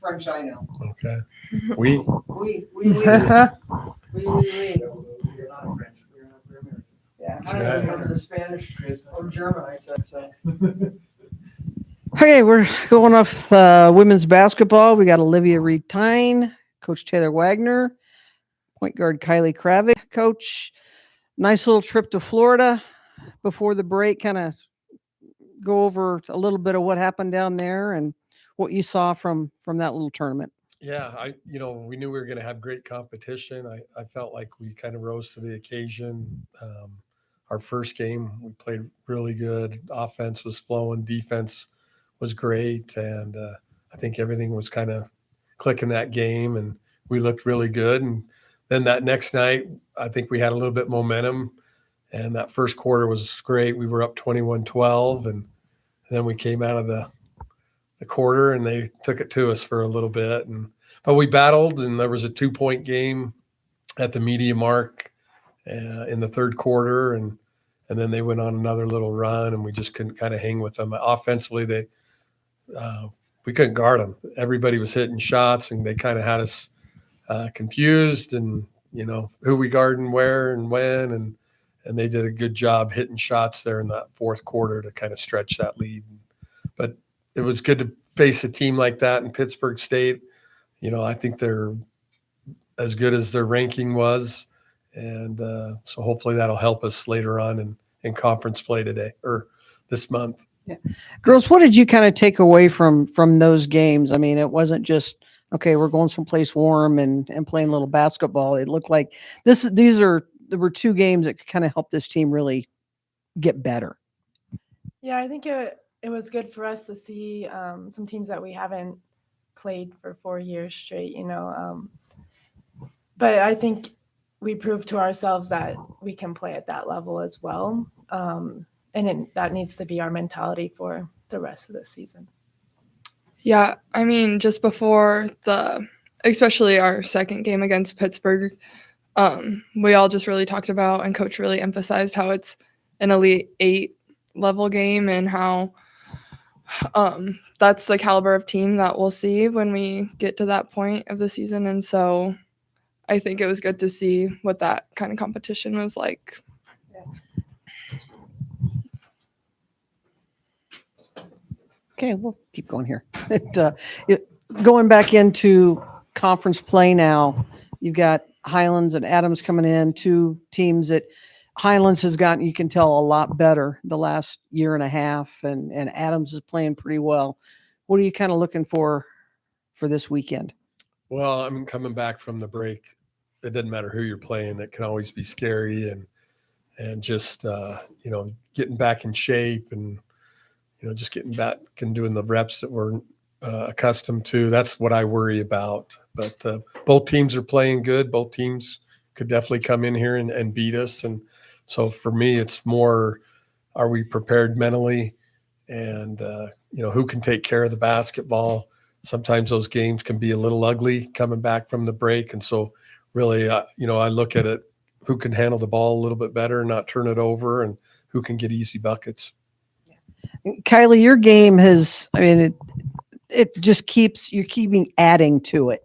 French I know. Okay. We. We. Oui. You're not French. We're American. Yeah, I don't remember the Spanish or German, I said so. Okay, we're going off women's basketball. We got Olivia Reed Thyne, Coach Taylor Wagner, point guard Kylie Kravig. Coach, nice little trip to Florida before the break. Kind of go over a little bit of what happened down there and what you saw from that little tournament. Yeah, we knew we were going to have great competition. I felt like we kind of rose to the occasion. Our first game, we played really good. Offense was flowing, defense was great, and I think everything was kind of clicking that game, and we looked really good. And then that next night, I think we had a little bit momentum, and that first quarter was great. We were up 21-12, and then we came out of the quarter and they took it to us for a little bit, but we battled, and there was a 2-point game at the media mark in the third quarter, and then they went on another little run, and we just couldn't kind of hang with them offensively. We couldn't guard them. Everybody was hitting shots, and they kind of had us confused, and who we guard and where and when, and they did a good job hitting shots there in that fourth quarter to kind of stretch that lead. But it was good to face a team like that in Pittsburgh State. I think they're as good as their ranking was. And so hopefully that'll help us later on in conference play today or this month. Yeah. Girls, what did you kind of take away from those games? I mean, it wasn't just, okay, we're going someplace warm and playing a little basketball. It looked like there were two games that kind of helped this team really get better. Yeah, I think it was good for us to see some teams that we haven't played for 4 years straight, but I think we proved to ourselves that we can play at that level as well. And that needs to be our mentality for the rest of the season. Yeah, I mean, just before especially our second game against Pittsburgh, we all just really talked about, and Coach really emphasized how it's an Elite 8 level game, and how that's the caliber of team that we'll see when we get to that point of the season. And so I think it was good to see what that kind of competition was like. Okay, we'll keep going here. Going back into conference play now, you've got Highlands and Adams coming in, two teams that Highlands has gotten, you can tell, a lot better the last year and a half, and Adams is playing pretty well. What are you kind of looking for this weekend? Well, coming back from the break, it doesn't matter who you're playing. It can always be scary, and just getting back in shape, and just getting back and doing the reps that we're accustomed to. That's what I worry about. But both teams are playing good. Both teams could definitely come in here and beat us. And so for me, it's more, are we prepared mentally? And, who can take care of the basketball? Sometimes those games can be a little ugly coming back from the break. And so really, I look at it, who can handle the ball a little bit better and not turn it over, and who can get easy buckets. Kylie, your game has, it just you're keeping adding to it.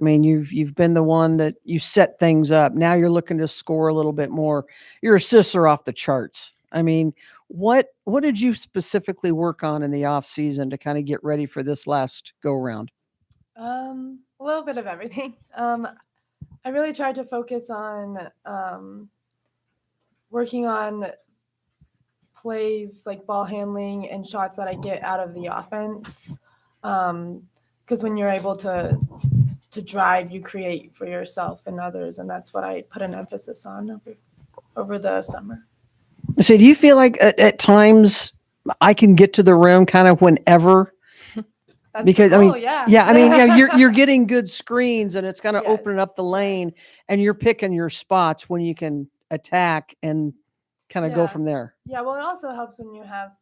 You've been the one that you set things up. Now you're looking to score a little bit more. Your assists are off the charts. What did you specifically work on in the off season to kind of get ready for this last go round? A little bit of everything. I really tried to focus on working on plays like ball handling and shots that I get out of the offense. Because when you're able to drive, you create for yourself and others, and that's what I put an emphasis on over the summer. So do you feel like at times I can get to the rim kind of whenever? That's because cool, you're getting good screens, and it's kind of opening up the lane, and you're picking your spots when you can attack and kind of go from there. Yeah, well, it also helps when you have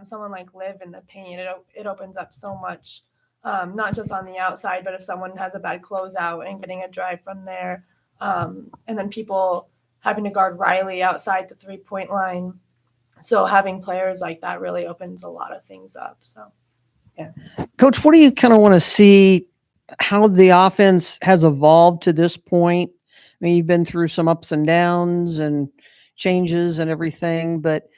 someone like Liv in the paint. It opens up so much, not just on the outside, but if someone has a bad closeout and getting a drive from there, and then people having to guard Riley outside the 3-point line. So having players like that really opens a lot of things up. So Coach, what do you kind of want to see how the offense has evolved to this point? I mean, you've been through some ups and downs and changes and everything, but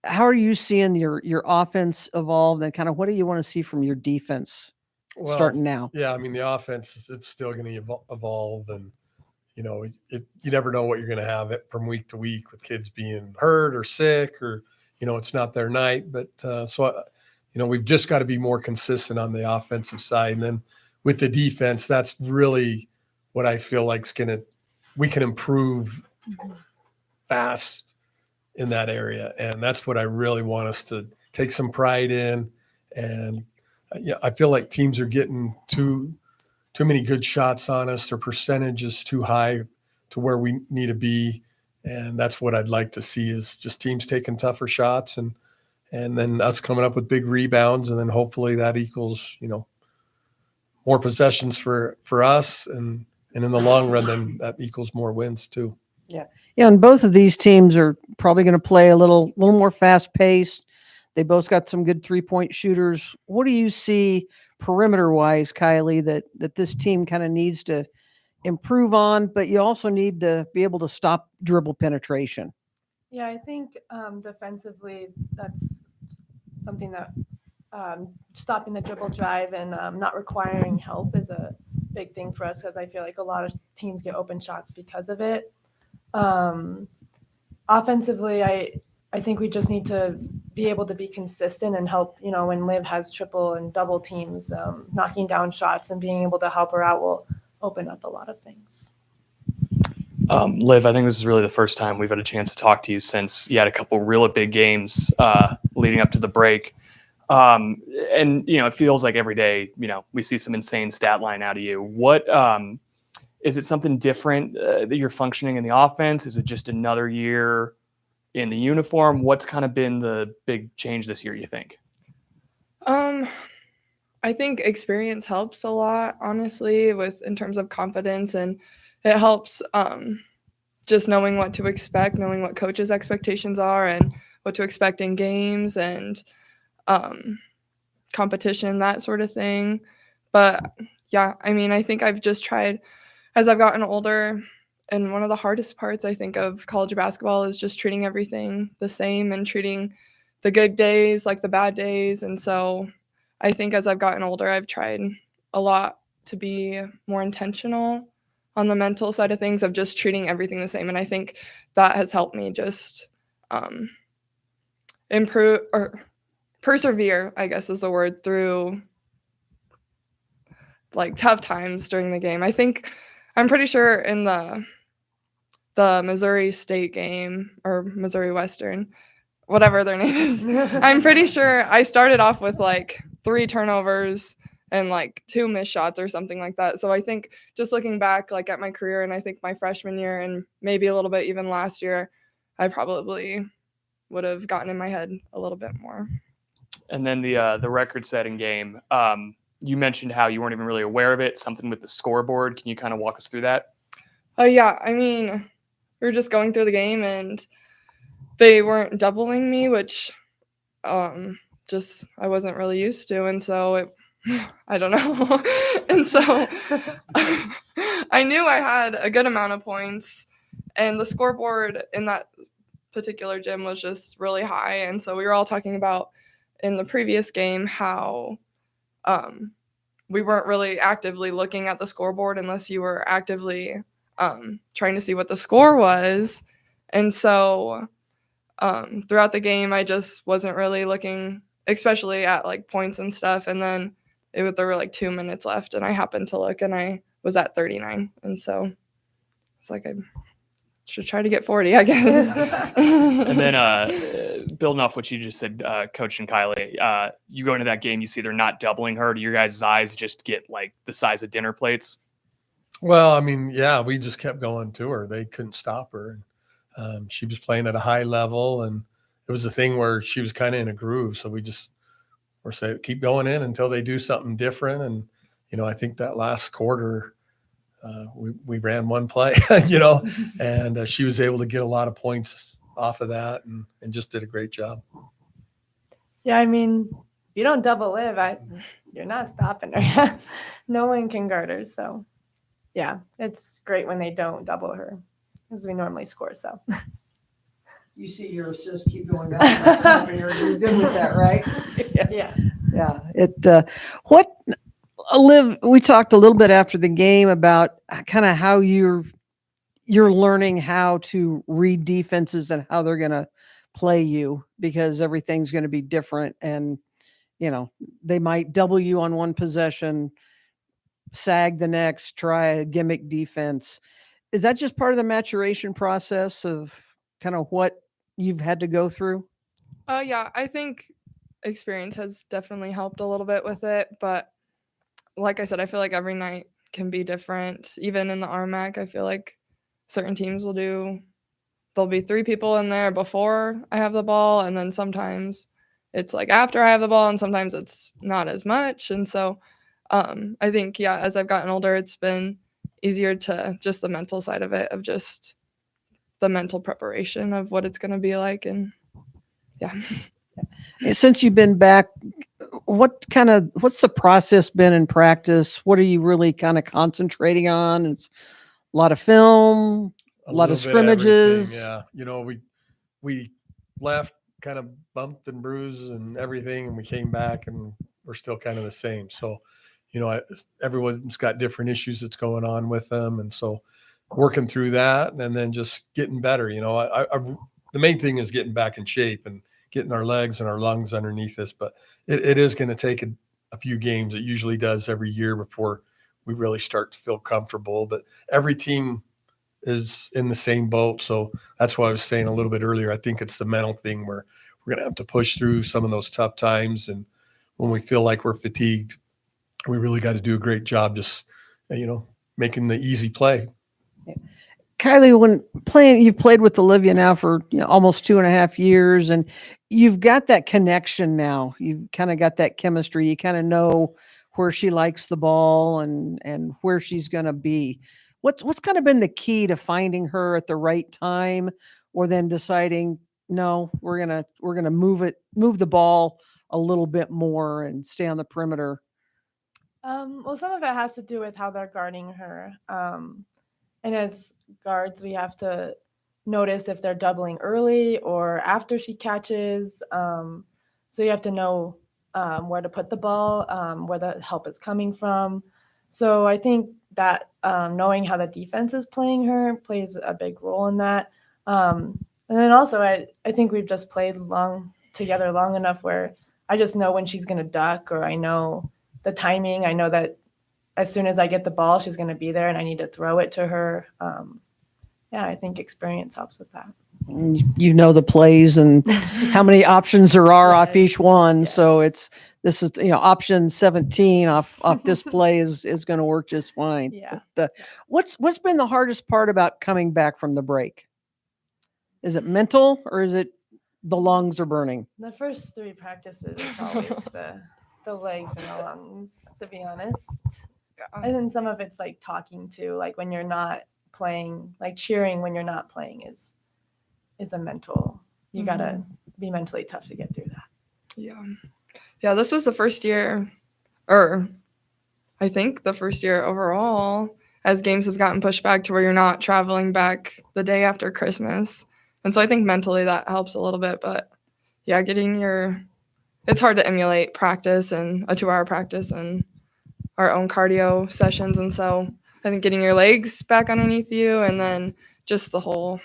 how are you seeing your offense evolve, and kind of what do you want to see from your defense Well, starting now? yeah, I mean, the offense, it's still going to evolve, and you never know what you're going to have it from week to week with kids being hurt or sick, or it's not their night. But we've just got to be more consistent on the offensive side, and then with the defense, that's really what I feel like we can improve fast in that area, and that's what I really want us to take some pride in. And I feel like teams are getting too many good shots on us. Their percentage is too high to where we need to be, and that's what I'd like to see is just teams taking tougher shots, and then us coming up with big rebounds, and then hopefully that equals more possessions for us, and in the long run, then that equals more wins too. Yeah, and both of these teams are probably going to play a little more fast paced. They both got some good 3-point shooters. What do you see perimeter wise, Kylie, that this team kind of needs to improve on, but you also need to be able to stop dribble penetration? Yeah, I think defensively, that's something that stopping the dribble drive and not requiring help is a big thing for us, because I feel like a lot of teams get open shots because of it. Offensively, I think we just need to be able to be consistent and help, when Liv has triple and double teams, knocking down shots and being able to help her out will open up a lot of things. Liv, I think this is really the first time we've had a chance to talk to you since you had a couple really big games leading up to the break. And, it feels like every day, we see some insane stat line out of you. What is it something different that you're functioning in the offense? Is it just another year in the uniform? What's kind of been the big change this year, you think? I think experience helps a lot, honestly, in terms of confidence, and it helps just knowing what to expect, knowing what coaches' expectations are and what to expect in games and competition, that sort of thing. But yeah, I mean, I think I've just tried as I've gotten older, and one of the hardest parts I think of college basketball is just treating everything the same and treating the good days like the bad days. And so I think as I've gotten older, I've tried a lot to be more intentional on the mental side of things, of just treating everything the same. And I think that has helped me just improve or persevere, I guess is the word, through like tough times during the game. I'm pretty sure in the Missouri State game, or Missouri Western, whatever their name is, I'm pretty sure I started off with like 3 turnovers and like 2 missed shots or something like that. So I think just looking back like at my career, and I think my freshman year and maybe a little bit even last year, I probably would have gotten in my head a little bit more. And then the record-setting game, you mentioned how you weren't even really aware of it, something with the scoreboard. Can you kind of walk us through that? Yeah, I mean, we were just going through the game and they weren't doubling me, which I wasn't really used to. And so I don't know. And so I knew I had a good amount of points, and the scoreboard in that particular gym was just really high. And so we were all talking about in the previous game how we weren't really actively looking at the scoreboard unless you were actively trying to see what the score was. And so throughout the game, I just wasn't really looking, especially at like points and stuff. And then there were like 2 minutes left, and I happened to look, and I was at 39. And so it's like I should try to get 40, I guess. And then building off what you just said, Coach and Kylie, you go into that game, you see they're not doubling her. Do your guys' eyes just get like the size of dinner plates? Well, I mean, yeah, we just kept going to her. They couldn't stop her. She was playing at a high level, and it was a thing where she was kind of in a groove. So we just were saying, keep going in until they do something different. And, I think that last quarter, we ran one play, and she was able to get a lot of points off of that and just did a great job. Yeah, I mean, if you don't double Liv, you're not stopping her. No one can guard her. So, yeah, it's great when they don't double her because we normally score. So, You see your assist keep going down. You're good with that, right? yeah. Yeah. What, Liv, we talked a little bit after the game about kind of how you're learning how to read defenses and how they're going to play you because everything's going to be different. And, they might double you on one possession, sag the next, try a gimmick defense. Is that just part of the maturation process of kind of what you've had to go through? Yeah, I think experience has definitely helped a little bit with it, but like I said, I feel like every night can be different. Even in the RMAC, I feel like certain teams there'll be 3 people in there before I have the ball, and then sometimes it's like after I have the ball, and sometimes it's not as much. And so I think, yeah, as I've gotten older, it's been easier to just the mental side of it, of just the mental preparation of what it's going to be like. And yeah. Since you've been back, what's the process been in practice? What are you really kind of concentrating on? It's a lot of film, a lot of little bit everything, scrimmages. Yeah. We left kind of bumped and bruised and everything, and we came back and we're still kind of the same. So, everyone's got different issues that's going on with them. And so working through that and then just getting better, the main thing is getting back in shape and getting our legs and our lungs underneath us. But it is going to take a few games. It usually does every year before we really start to feel comfortable. But every team is in the same boat. So that's why I was saying a little bit earlier, I think it's the mental thing where we're going to have to push through some of those tough times. And when we feel like we're fatigued, we really got to do a great job just, making the easy play. Kylie, you've played with Olivia now for almost 2.5 years, and you've got that connection now. You've kind of got that chemistry. You kind of know where she likes the ball and where she's going to be. What's kind of been the key to finding her at the right time, or then deciding, no, we're gonna move the ball a little bit more and stay on the perimeter? Well, some of it has to do with how they're guarding her. And as guards, we have to notice if they're doubling early or after she catches. So you have to know where to put the ball, where the help is coming from. So I think that knowing how the defense is playing her plays a big role in that. And then also, I think we've just played together long enough where I just know when she's going to duck, or I know the timing. I know that as soon as I get the ball, she's going to be there and I need to throw it to her. Yeah, I think experience helps with that. You know the plays and how many options there are off each one. Yes. So this is option 17 off this play is going to work just fine. Yeah. But, what's been the hardest part about coming back from the break? Is it mental, or is it the lungs are burning? The first 3 practices, it's always the legs and the lungs, to be honest. And then some of it's like talking to, like when you're not playing, like cheering when you're not playing is a mental. You gotta be mentally tough to get through that. Yeah, this was the first year, or I think the first year overall, as games have gotten pushed back to where you're not traveling back the day after Christmas. And so I think mentally that helps a little bit. But yeah, it's hard to emulate practice and a 2-hour practice and our own cardio sessions. And so I think getting your legs back underneath you and then just the whole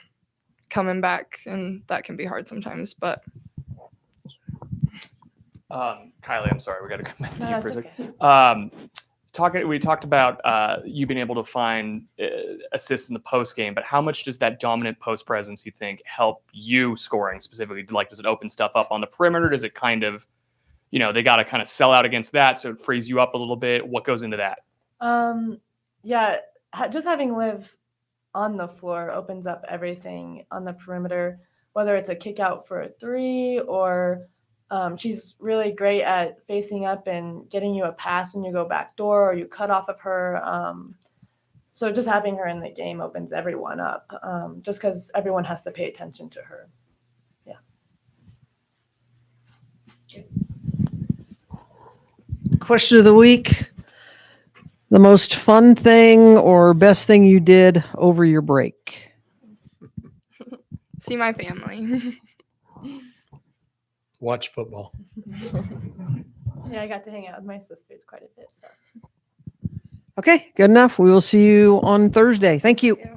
coming back, and that can be hard sometimes. But Kylie, I'm sorry, we got to come back to you for a Okay. second. We talked about you being able to find assists in the post game, but how much does that dominant post presence, you think, help you scoring specifically? Like, does it open stuff up on the perimeter? Does it kind of, they got to kind of sell out against that, so it frees you up a little bit? What goes into that? Yeah, just having Liv on the floor opens up everything on the perimeter, whether it's a kick out for a 3 or she's really great at facing up and getting you a pass when you go back door or you cut off of her. So just having her in the game opens everyone up, just because everyone has to pay attention to her. Yeah. Question of the week. The most fun thing or best thing you did over your break? See my family. Watch football. Yeah, I got to hang out with my sisters quite a bit. So. Okay, good enough. We will see you on Thursday. Thank you. Yeah.